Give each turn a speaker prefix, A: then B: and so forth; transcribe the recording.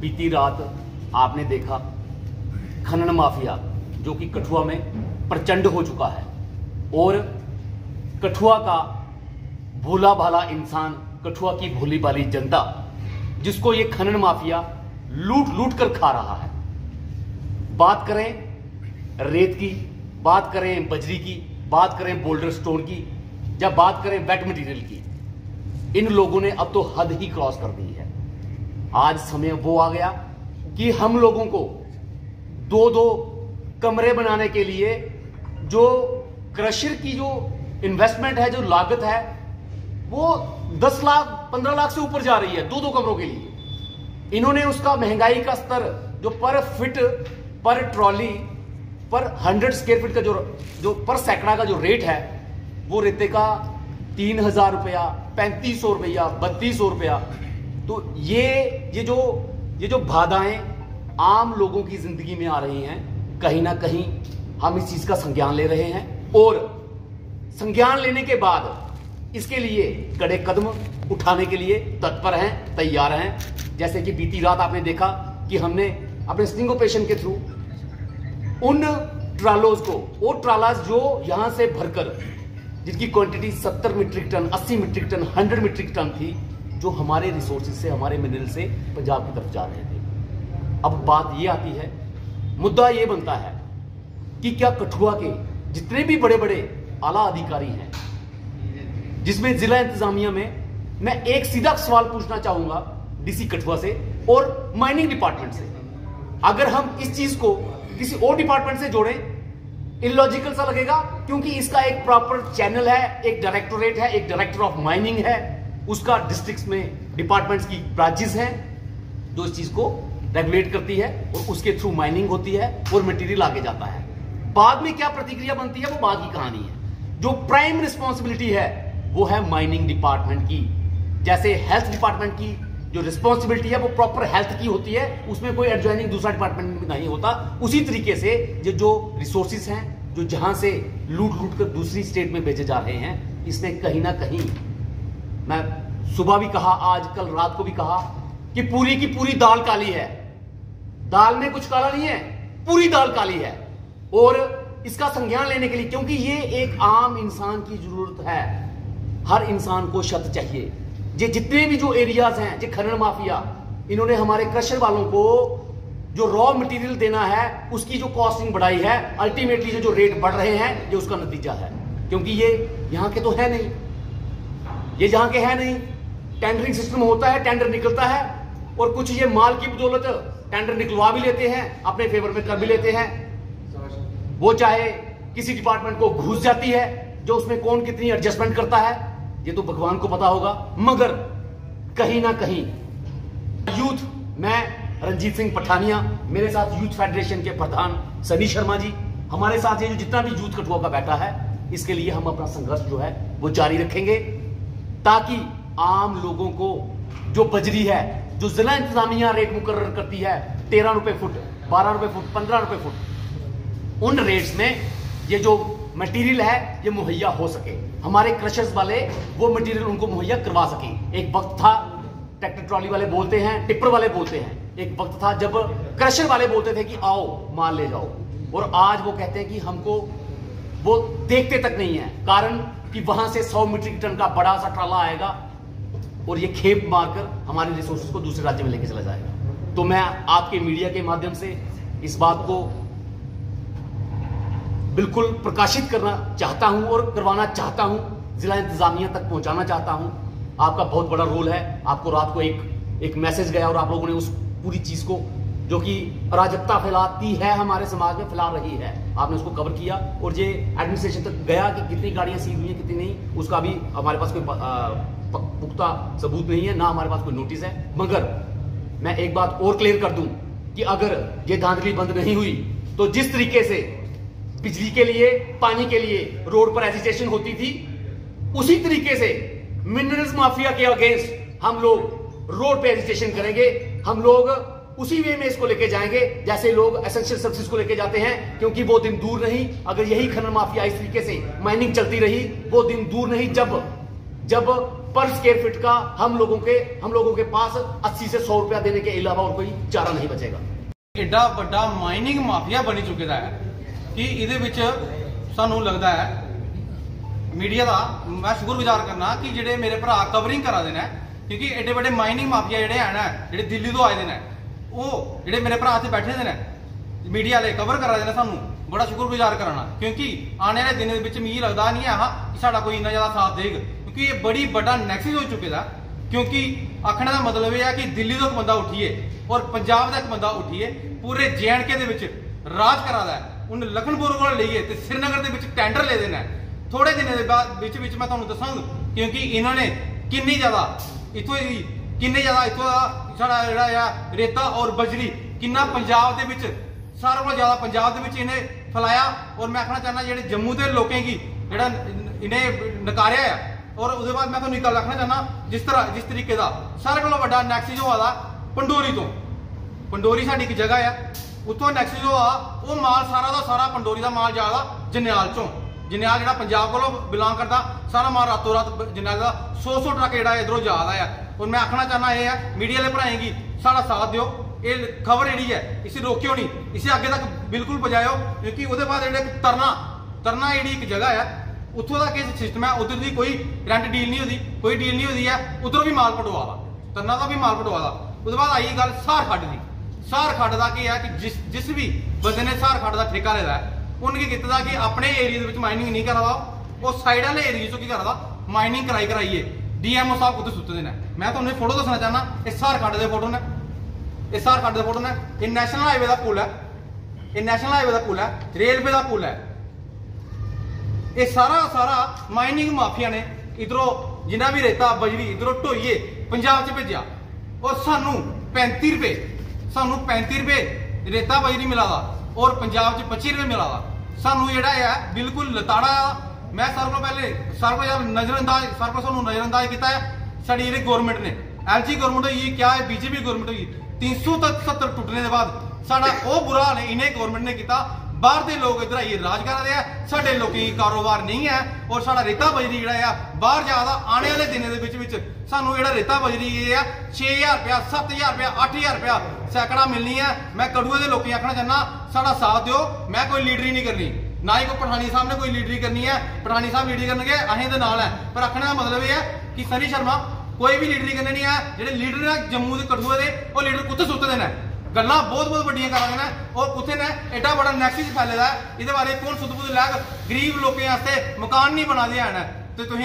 A: बीती रात आपने देखा खनन माफिया जो कि कठुआ में प्रचंड हो चुका है और कठुआ का भोला भाला इंसान, कठुआ की भोली भाली जनता जिसको ये खनन माफिया लूट लूट कर खा रहा है। बात करें रेत की, बात करें बजरी की, बात करें बोल्डर स्टोन की, या बात करें वेट मटेरियल की, इन लोगों ने अब तो हद ही क्रॉस कर दी है। आज समय वो आ गया कि हम लोगों को दो दो कमरे बनाने के लिए जो क्रशर की जो इन्वेस्टमेंट है, जो लागत है, वो 10 लाख 15 लाख से ऊपर जा रही है दो कमरों के लिए। इन्होंने उसका महंगाई का स्तर जो पर फिट, पर ट्रॉली, पर 100 स्क्वायर फीट का जो पर सैकड़ा का जो रेट है, वो रेते का 3000 रुपया, 3500 रुपया, 3200 रुपया। तो ये जो बाधाएं आम लोगों की जिंदगी में आ रही हैं, कहीं ना कहीं हम इस चीज का संज्ञान ले रहे हैं और संज्ञान लेने के बाद इसके लिए कड़े कदम उठाने के लिए तत्पर हैं, तैयार हैं। जैसे कि बीती रात आपने देखा कि हमने अपने स्टिंग ऑपरेशन के थ्रू उन ट्रालोज को, वो ट्रालाज जो यहां से भरकर, जिनकी quantity 70 metric ton, 80 metric ton, 100 metric ton थी, जो हमारे रिसोर्सेज से, हमारे मिनरल से पंजाब की तरफ जा रहे थे। अब बात ये आती है, मुद्दा ये बनता है कि क्या कठुआ के जितने भी बड़े बड़े आला अधिकारी हैं, जिसमें जिला इंतजामिया में, मैं एक सीधा सवाल पूछना चाहूंगा डीसी कठुआ से और माइनिंग डिपार्टमेंट से, अगर हम इस चीज को किसी और डिपार्टमेंट से जोड़ें, इलॉजिकल सा लगेगा, क्योंकि इसका एक प्रॉपर चैनल है, एक डायरेक्टोरेट है, एक डायरेक्टर ऑफ माइनिंग है, उसका डिस्ट्रिक्ट्स में डिपार्टमेंट्स की ब्रांचेस हैं जो इस चीज को रेगुलेट करती है और उसके थ्रू माइनिंग होती है और मटेरियल आगे जाता है। बाद में क्या प्रतिक्रिया बनती है वो बाद की कहानी है। जो प्राइम रिस्पॉन्सिबिलिटी है वो है माइनिंग डिपार्टमेंट की। जैसे हेल्थ डिपार्टमेंट की जो रिस्पॉन्सिबिलिटी है वो प्रॉपर हेल्थ की होती है, उसमें कोई एडजॉइनिंग दूसरा डिपार्टमेंट में नहीं होता। उसी तरीके से जो रिसोर्सेज हैं, जो जहां से लूट लूट कर दूसरी स्टेट में भेजे जा रहे हैं, इसमें कहीं ना कहीं, मैं सुबह भी कहा, आज कल रात को भी कहा कि पूरी की पूरी दाल काली है। दाल में कुछ काला नहीं है, पूरी दाल काली है। और इसका संज्ञान लेने के लिए, क्योंकि ये एक आम इंसान की जरूरत है, हर इंसान को छत चाहिए। ये जितने भी जो एरियाज हैं, जो खनन माफिया, इन्होंने हमारे क्रशर वालों को जो रॉ मटेरियल देना है उसकी जो कॉस्टिंग बढ़ाई है, अल्टीमेटली जो रेट बढ़ रहे हैं, ये उसका नतीजा है। क्योंकि ये यहां के तो है नहीं, ये जहां के है नहीं। टेंडरिंग सिस्टम होता है, टेंडर निकलता है और कुछ ये माल की बदौलत टेंडर निकलवा भी लेते हैं, अपने फेवर में कर भी लेते हैं। वो चाहे किसी डिपार्टमेंट को घुस जाती है, जो उसमें कौन कितनी एडजस्टमेंट करता है ये तो भगवान को पता होगा। मगर कहीं ना कहीं यूथ, मैं रंजीत सिंह पठानिया, मेरे साथ यूथ फेडरेशन के प्रधान सनी शर्मा जी, हमारे साथ ये जो जितना भी यूथ कठुआ का बैठा है, इसके लिए हम अपना संघर्ष जो है वो जारी रखेंगे, ताकि आम लोगों को जो बजरी है, जो जिला इंतजामिया रेट मुकर्रर करती है 13 रुपए फुट, 12 रुपए फुट, 15 रुपए फुट, उन रेट्स में ये जो मटेरियल है ये मुहैया हो सके, हमारे क्रशर्स वाले वो मटेरियल उनको मुहैया करवा सके। एक वक्त था, ट्रैक्टर ट्रॉली वाले बोलते हैं, टिप्पर वाले बोलते हैं, एक वक्त था जब क्रशर वाले बोलते थे कि आओ माल ले जाओ, और आज वो कहते हैं कि हमको, वो देखते तक नहीं है। कारण कि वहां से 100 मीट्रिक टन का बड़ा सा ट्राला आएगा और ये खेप मारकर हमारे रिसोर्सेज को दूसरे राज्य में लेके चला जाएगा। तो मैं आपके मीडिया के माध्यम से इस बात को बिल्कुल प्रकाशित करना चाहता हूं और करवाना चाहता हूं, जिला इंतजामिया तक पहुंचाना चाहता हूं। आपका बहुत बड़ा रोल है। आपको रात को एक मैसेज गया और आप लोगों ने उस पूरी चीज को, जो कि अराजकता फैलाती है हमारे समाज में, फैला रही है, आपने उसको कवर किया और ये एडमिनिस्ट्रेशन तक गया कि कितनी गाड़ियां सीज हुई हैं, कितनी नहीं, उसका भी हमारे पास कोई पुख्ता सबूत नहीं है, ना हमारे पास कोई नोटिस है। मगर मैं एक बात और क्लियर कर दूं कि अगर ये धांधली बंद नहीं हुई तो जिस तरीके से बिजली के लिए, पानी के लिए रोड पर एजिटेशन होती थी, उसी तरीके से मिनरल्स माफिया के अगेंस्ट हम लोग रोड पे एजिटेशन करेंगे। हम लोग उसी वे में इसको लेके जाएंगे जैसे लोग एसेंशियल सर्विसेज को लेके जाते हैं, क्योंकि वो दिन दूर नहीं, अगर यही खनन माफिया इस तरीके से माइनिंग चलती रही, वो दिन दूर नहीं जब पर स्क्वायर फीट का हम लोगों के पास 80 से 100 रुपया देने के अलावा और कोई चारा नहीं बचेगा।
B: एडा बड़ा माइनिंग माफिया बनी चुका है कि ये सानू लगता है मीडिया का मैं शुक्रगुजार करना कि जेडे मेरे भरा कवरिंग करा देना, क्योंकि एडे बड़े माइनिंग माफिया जेडे है ना, जेडे दिल्ली तो आए हैं, वो जेडे मेरे भरा इत्थे बैठे हैं मीडिया वाले कवर करा देना, सानू बड़ा शुक्रगुजार कराना, क्योंकि आने वाले दिनों में मिगी लगता नहीं है कि साडा कोई इन्ना ज्यादा साथ देगा, क्योंकि ये बड़ी बड़ा नैक्सिस हो चुके दा। क्योंकि आखने का मतलब यह है कि दिल्ली तो एक बंदा उठिए और पंजाब का एक बंदा उठिए पूरे JNK दे विच राज करा दा है। उन्हें लखनपुर को लेइए ते श्रीनगर दे विच टेंडर ले देना है थोड़े दिनों के बाद विच मैं तुहानू दसांगा, क्योंकि इन्होंने किन्नी ज्यादा इत्थों साडा जिहड़ा रेता और बजरी किन्ना पंजाब दे विच सारे को ज्यादा पंजाब दे विच इन्हें फैलाया। और मैं आखना चाहना जेडे जम्मू के लोगों की जिहड़ा इन्हें नकारिया है, और उसके बाद मैं तुहानू गल आखना चाहना जिस तरीके का सारे को बड़ा नैक्सिस होआ दा पंडोरी तो, पंडोरी साडी एक जगह है उत्थों नैक्सिस होआ, वो माल सारा का सारा पंडोरी का माल जाएगा जनियाल चों, जनियाल जिहड़ा पंजाब को बिलोंग करता सारा माल रातों रात जनियाल का 100 ट्रक जिहड़ा इधरों जा रहा है। और मैं आखना चाहना यह है मीडिया वाले भराएं की साड़ा साथ दिओ, ये खबर जी है इसे रोक्यो नहीं, इसे आगे तक बिल्कुल पहुंचाओ, क्योंकि उसके बाद जो तरना जी एक जगह है उत्थों का केस सिस्टम है, उधर की कोई रेंट डील नहीं होती, कोई डील नहीं होती है, उधरों भी माल पटवा दा, तरना का भी माल पटवा दा। उसके बाद आई गल सार खड्ड की, सार खड्ड का क्या है कि जिस भी बंदे ने सार खड्ड का ठेका लेदा है उन्हें की किया कि अपने एरिया में माइनिंग नहीं करा वो साइड वाले एरिया चो की करदा माइनिंग कराइए DMO साहब खुद सुते ने। मैं तुहानू फोटो दसना चाहना, इस सार खड्ड के फोटो ने, इस सार खड्ड के फोटो ने, ये नेशनल हाईवे का पुल है, ये नेशनल हाईवे का पुल है, रेलवे का पुल है, ये सारा माइनिंग माफिया ने इधरों जिन्ना भी रेता बजरी इधरों ढोइए पंजाब च भेजा, और सानू 35 रुपए रेता बजरी मिला दा और पंजाब च 25 रुपए मिला दा। सानू जेड़ा है बिल्कुल लताड़ा। मैं सारे को पहले नजरअंदाज किया है साड़ी गवर्नमेंट ने, LG गवर्नमेंट हुई क्या है, BJP गवर्नमेंट हुई, 370 टुटने के बाद साडा वो बुरा हाल इंडियन गवर्नमेंट ने किया। बाहर के लोग इधर आइए राज कर रहे हैं, साडे लोगों की कारोबार नहीं है, और साडा रेता बजरी जिहड़ा बाहर जादा आने वाले दिनों के सानू जिहड़ा रेता बजरी है 6000 रुपया 7000 रुपया 8000 रुपया सैकड़ा मिलनी है। मैं कड़ुए के लोगों आखना चाहना साडा साथ दिओ, मैं कोई लीडरी नहीं करनी, ना ही कोई पठानी साहब ने कोई लीडरी करनी है, पठानी साहब लीडरी करनगे असीं दे नाल है, पर आखने का मतलब यह है कि सनी शर्मा कोई भी लीडरी करनी नहीं है। जेडे लीडर है जम्मू के कठुए के वो लीडर कुत्ते सुते ने गल्लां बहुत बड़ियां करा देना, और कुत्ते ने एडा बड़ा नैक्सिस फैले दा है, इहदे बारे कौन सुध बुध लैग, गरीब लोगों वास्ते मकान नहीं बना दे हैं।